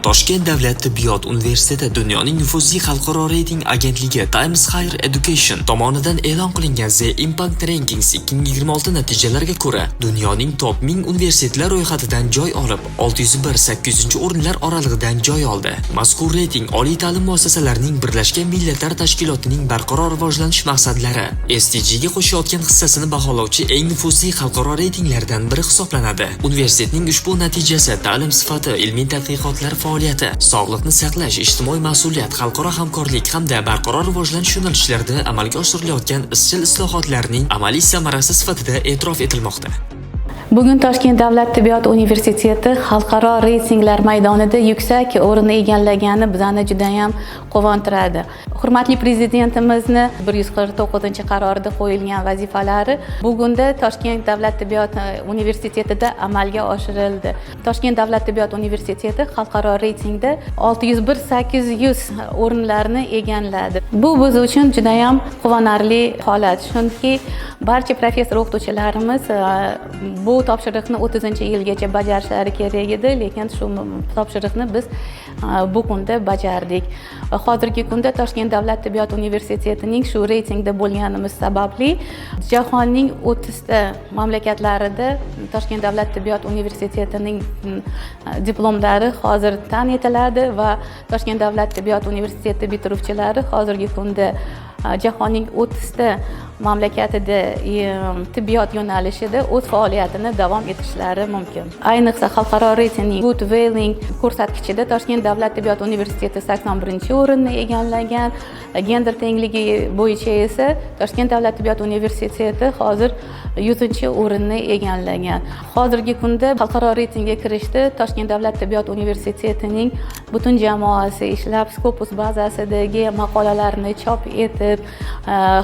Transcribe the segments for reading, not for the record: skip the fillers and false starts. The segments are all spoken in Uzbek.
Toshkent davlat tibbiyot universiteti dunyoning nufuzli xalqaro reyting agentligi Times Higher Education tomonidan e'lon qilingan The Impact Rankings 2026 natijalariga ko'ra, dunyoning top 1000 universitetlar ro'yxatidan joy olib, 601-800 o'rinlar oralig'idan joy oldi. Mazkur reyting oliy ta'lim muassasalarining Birlashgan Millatlar Tashkilotining barqaror rivojlanish maqsadlari SDGga qo'shayotgan hissasini baholovchi eng nufuzli xalqaro reytinglardan biri hisoblanadi. Universitetning ushbu natijasi ta'lim sifati, ilmiy tadqiqotlar faoliyati, sog'liqni saqlash, ijtimoiy mas'uliyat, xalqaro hamkorlik hamda barqaror rivojlanish yo'nalishlarida amalga oshirilayotgan izchil islohotlarning amaliy samarasi sifatida e'tirof etilmoqda. Bugun Toshkent davlat tibbiyot universiteti xalqaro reytinglar maydonida yuksak o'rinni egallagani bizani juda ham quvontiradi. Hurmatli prezidentimizni 149-qarorida qo'yilgan vazifalari bugunda Toshkent davlat tibbiyot universitetida amalga oshirildi. Toshkent davlat tibbiyot universiteti xalqaro reytingda 601-800 o'rinlarni egalladi. Bu biz uchun juda ham quvonarli holat. Chunki barcha professor o'qituvchilarimiz bu topshiriqni 30-yilgacha bajarishlari kerak edi, lekin shu topshiriqni biz bu kunda bajardik. Hozirgi kunda Toshkent davlat tibbiyot universitetining shu reytingda bo'lganimiz sababli jahonning 30 ta mamlakatlarida Toshkent davlat tibbiyot universitetining diplomlari hozir tan etiladi va Toshkent davlat tibbiyot universiteti bitiruvchilari hozirgi kunda jahonning 30 ta mamlakatida tibbiyot yo'nalishida o'z faoliyatini davom ettirishlari mumkin. Ayniqsa xalqaro reytingning Good Whaling ko'rsatkichida Toshkent davlat tibbiyot universiteti 81-o'rinni egallagan. Gender tengligi bo'yicha esa Toshkent davlat tibbiyot universiteti hozir 100-o'rinni egallagan. Hozirgi kunda xalqaro reytingga kirishda Toshkent davlat tibbiyot universitetining butun jamoasi ishlab, Scopus bazasidagi maqolalarni chop etib,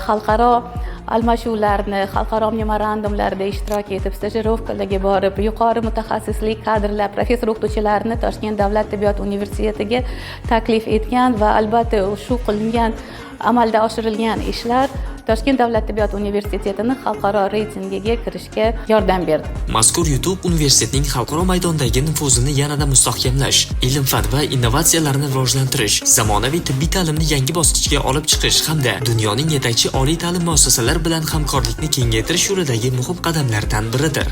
xalqaro almashuvlarni, xalqaro memorandumlarda ishtirok etib, stajirovkalarga borib, yuqori mutaxassislik kadrlar, professor o'qituvchilarni Toshkent davlat tibbiyot universitetiga taklif etgan va albatta shu qilingan amalda oshirilgan ishlar Toshkent davlat tibbiyot universitetini xalqaro reytingiga kirishga yordam berdi. Mazkur yutuq universitetning xalqaro maydondagi nufuzini yanada mustahkamlash, ilm-fan va innovatsiyalarni rivojlantirish, zamonaviy tibbiy ta'limni yangi bosqichga olib chiqish hamda dunyoning yetakchi oliy ta'lim muassasalari bilan hamkorlikni kengaytirish yo'lidagi muhim qadamlardan biridir.